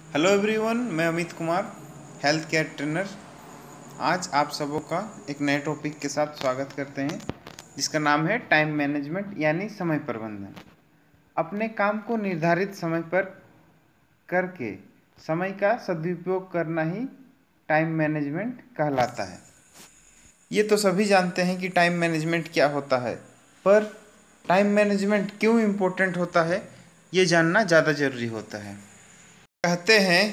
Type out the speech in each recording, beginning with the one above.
Hello everyone, मैं Amit Kumar, health care trainer. आज आप सबों का एक नए टॉपिक के साथ स्वागत करते हैं, जिसका नाम है टाइम मैनेजमेंट यानी समय प्रबंधन। अपने काम को निर्धारित समय पर करके समय का सदुपयोग करना ही टाइम मैनेजमेंट कहलाता है। ये तो सभी जानते हैं कि टाइम मैनेजमेंट क्या होता है, पर टाइम मैनेजमेंट क्यों इम्पोर्टेंट होता है, ये जानना ज़्यादा ज़रूरी होता है। कहते हैं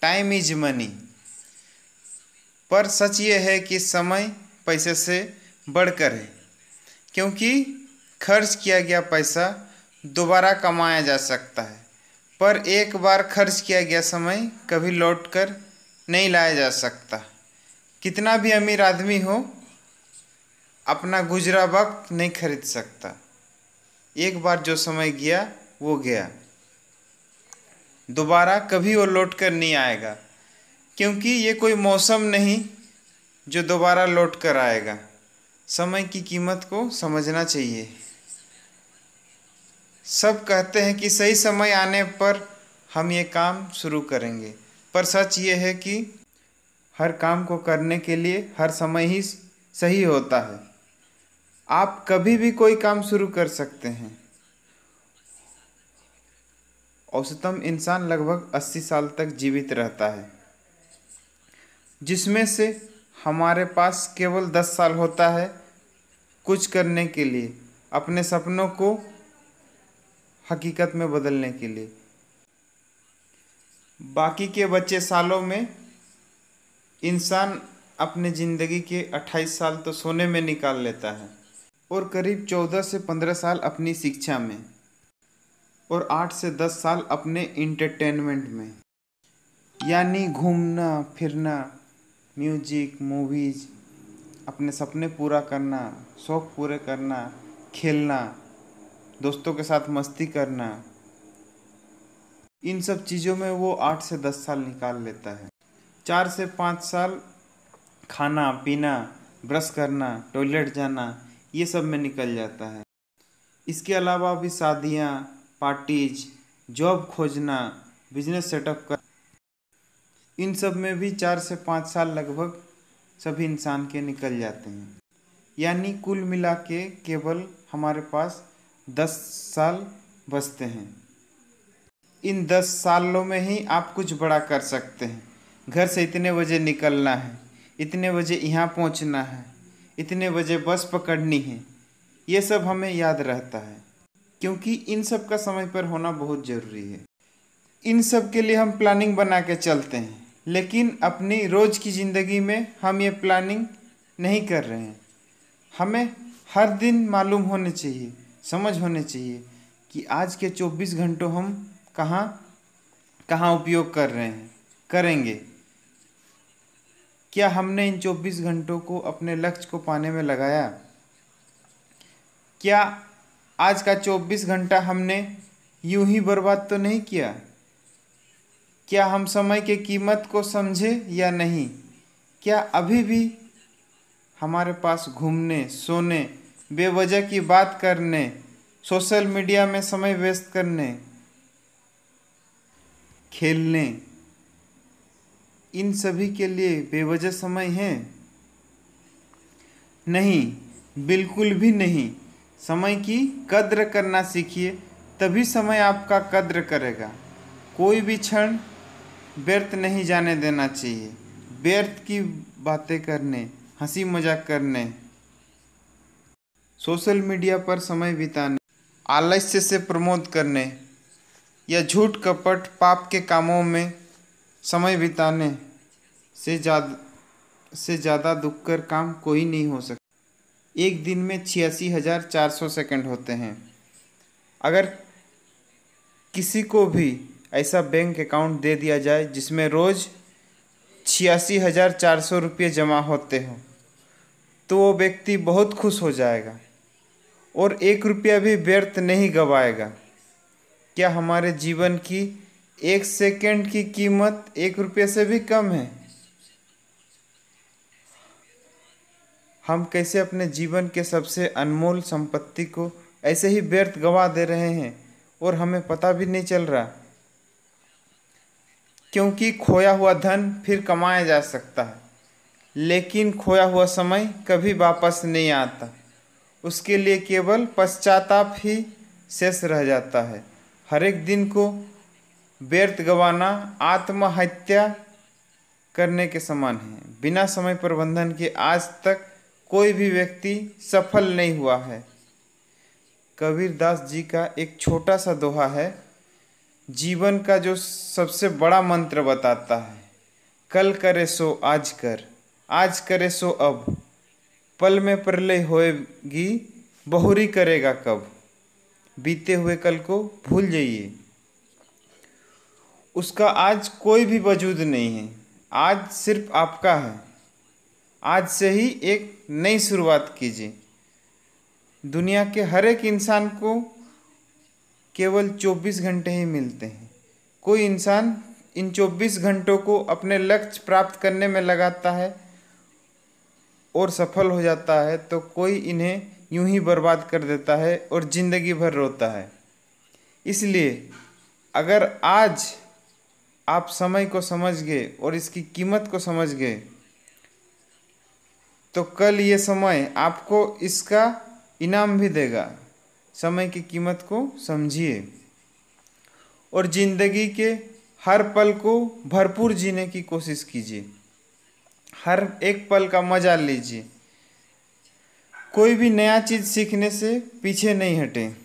टाइम इज मनी, पर सच ये है कि समय पैसे से बढ़कर है, क्योंकि खर्च किया गया पैसा दोबारा कमाया जा सकता है, पर एक बार खर्च किया गया समय कभी लौट कर नहीं लाया जा सकता। कितना भी अमीर आदमी हो, अपना गुजरा वक्त नहीं खरीद सकता। एक बार जो समय गया वो गया, दोबारा कभी वो लौट कर नहीं आएगा, क्योंकि ये कोई मौसम नहीं जो दोबारा लौट कर आएगा। समय की कीमत को समझना चाहिए। सब कहते हैं कि सही समय आने पर हम ये काम शुरू करेंगे, पर सच ये है कि हर काम को करने के लिए हर समय ही सही होता है। आप कभी भी कोई काम शुरू कर सकते हैं। औसतन इंसान लगभग 80 साल तक जीवित रहता है, जिसमें से हमारे पास केवल 10 साल होता है कुछ करने के लिए, अपने सपनों को हकीकत में बदलने के लिए। बाकी के बचे सालों में इंसान अपने ज़िंदगी के 28 साल तो सोने में निकाल लेता है, और करीब 14 से 15 साल अपनी शिक्षा में, और 8 से 10 साल अपने इंटरटेनमेंट में, यानी घूमना फिरना, म्यूजिक, मूवीज़, अपने सपने पूरा करना, शौक़ पूरे करना, खेलना, दोस्तों के साथ मस्ती करना, इन सब चीज़ों में वो 8 से 10 साल निकाल लेता है। 4 से 5 साल खाना पीना, ब्रश करना, टॉयलेट जाना, ये सब में निकल जाता है। इसके अलावा भी शादियाँ, पार्टीज, जॉब खोजना, बिजनेस सेटअप कर, इन सब में भी 4 से 5 साल लगभग सभी इंसान के निकल जाते हैं। यानी कुल मिला के केवल हमारे पास 10 साल बचते हैं। इन 10 सालों में ही आप कुछ बड़ा कर सकते हैं। घर से इतने बजे निकलना है, इतने बजे यहाँ पहुँचना है, इतने बजे बस पकड़नी है, ये सब हमें याद रहता है, क्योंकि इन सब का समय पर होना बहुत ज़रूरी है। इन सब के लिए हम प्लानिंग बना के चलते हैं, लेकिन अपनी रोज़ की ज़िंदगी में हम ये प्लानिंग नहीं कर रहे हैं। हमें हर दिन मालूम होने चाहिए, समझ होने चाहिए कि आज के 24 घंटों हम कहाँ कहाँ उपयोग कर रहे हैं, करेंगे। क्या हमने इन 24 घंटों को अपने लक्ष्य को पाने में लगाया? क्या आज का 24 घंटा हमने यूं ही बर्बाद तो नहीं किया? क्या हम समय की कीमत को समझे या नहीं? क्या अभी भी हमारे पास घूमने, सोने, बेवजह की बात करने, सोशल मीडिया में समय व्यस्त करने, खेलने, इन सभी के लिए बेवजह समय है? नहीं, बिल्कुल भी नहीं। समय की कद्र करना सीखिए, तभी समय आपका कद्र करेगा। कोई भी क्षण व्यर्थ नहीं जाने देना चाहिए। व्यर्थ की बातें करने, हंसी मजाक करने, सोशल मीडिया पर समय बिताने, आलस्य से प्रमोद करने या झूठ कपट पाप के कामों में समय बिताने से ज़्यादा दुखकर काम कोई नहीं हो सकता। एक दिन में 86,400 सेकंड होते हैं। अगर किसी को भी ऐसा बैंक अकाउंट दे दिया जाए जिसमें रोज़ 86,400 रुपये जमा होते हों, तो वो व्यक्ति बहुत खुश हो जाएगा और 1 रुपया भी व्यर्थ नहीं गवाएगा। क्या हमारे जीवन की 1 सेकंड की कीमत 1 रुपये से भी कम है? हम कैसे अपने जीवन के सबसे अनमोल संपत्ति को ऐसे ही व्यर्थ गवा दे रहे हैं और हमें पता भी नहीं चल रहा। क्योंकि खोया हुआ धन फिर कमाया जा सकता है, लेकिन खोया हुआ समय कभी वापस नहीं आता। उसके लिए केवल पश्चाताप ही शेष रह जाता है। हर एक दिन को व्यर्थ गंवाना आत्महत्या करने के समान है। बिना समय प्रबंधन के आज तक कोई भी व्यक्ति सफल नहीं हुआ है। कबीर दास जी का एक छोटा सा दोहा है, जीवन का जो सबसे बड़ा मंत्र बताता है। कल करे सो आज कर, आज करे सो अब, पल में प्रलय होएगी, बहुरी करेगा कब। बीते हुए कल को भूल जाइए, उसका आज कोई भी वजूद नहीं है। आज सिर्फ आपका है। आज से ही एक नई शुरुआत कीजिए। दुनिया के हर एक इंसान को केवल 24 घंटे ही मिलते हैं। कोई इंसान इन 24 घंटों को अपने लक्ष्य प्राप्त करने में लगाता है और सफल हो जाता है, तो कोई इन्हें यूं ही बर्बाद कर देता है और ज़िंदगी भर रोता है। इसलिए अगर आज आप समय को समझ गए और इसकी कीमत को समझ गए, तो कल ये समय आपको इसका इनाम भी देगा। समय की कीमत को समझिए और ज़िंदगी के हर पल को भरपूर जीने की कोशिश कीजिए। हर एक पल का मजा लीजिए। कोई भी नया चीज़ सीखने से पीछे नहीं हटें।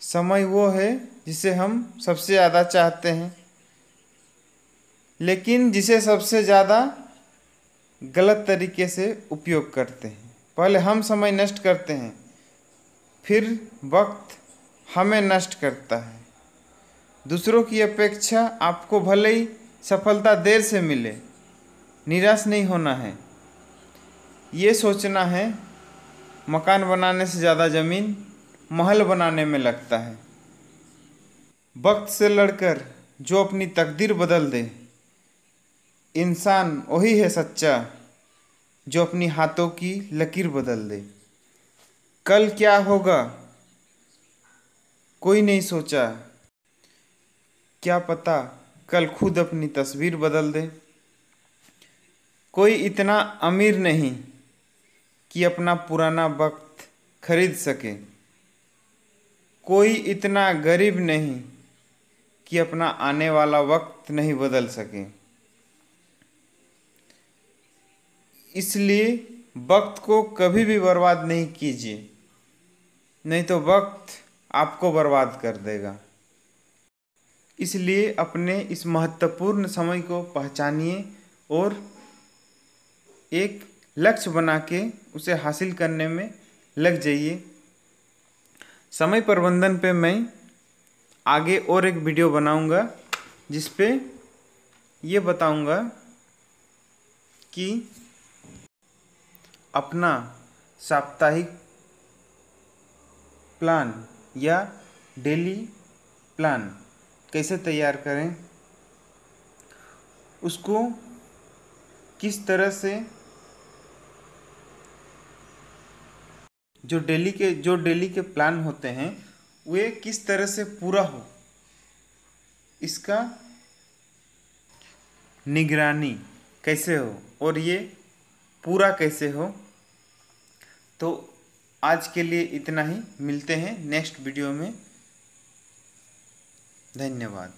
समय वो है जिसे हम सबसे ज़्यादा चाहते हैं, लेकिन जिसे सबसे ज़्यादा गलत तरीके से उपयोग करते हैं। पहले हम समय नष्ट करते हैं, फिर वक्त हमें नष्ट करता है। दूसरों की अपेक्षा आपको भले ही सफलता देर से मिले, निराश नहीं होना है। ये सोचना है मकान बनाने से ज़्यादा ज़मीन महल बनाने में लगता है। वक्त से लड़कर जो अपनी तकदीर बदल दे, इंसान वही है सच्चा जो अपनी हाथों की लकीर बदल दे। कल क्या होगा कोई नहीं सोचा, क्या पता कल खुद अपनी तस्वीर बदल दे। कोई इतना अमीर नहीं कि अपना पुराना वक्त खरीद सके, कोई इतना गरीब नहीं कि अपना आने वाला वक्त नहीं बदल सके। इसलिए वक्त को कभी भी बर्बाद नहीं कीजिए, नहीं तो वक्त आपको बर्बाद कर देगा। इसलिए अपने इस महत्वपूर्ण समय को पहचानिए और एक लक्ष्य बना के उसे हासिल करने में लग जाइए। समय प्रबंधन पे मैं आगे और एक वीडियो बनाऊंगा, जिस पे ये बताऊंगा कि अपना साप्ताहिक प्लान या डेली प्लान कैसे तैयार करें, उसको किस तरह से जो डेली के प्लान होते हैं वे किस तरह से पूरा हो, इसका निगरानी कैसे हो और ये पूरा कैसे हो। तो आज के लिए इतना ही। मिलते हैं नेक्स्ट वीडियो में। धन्यवाद।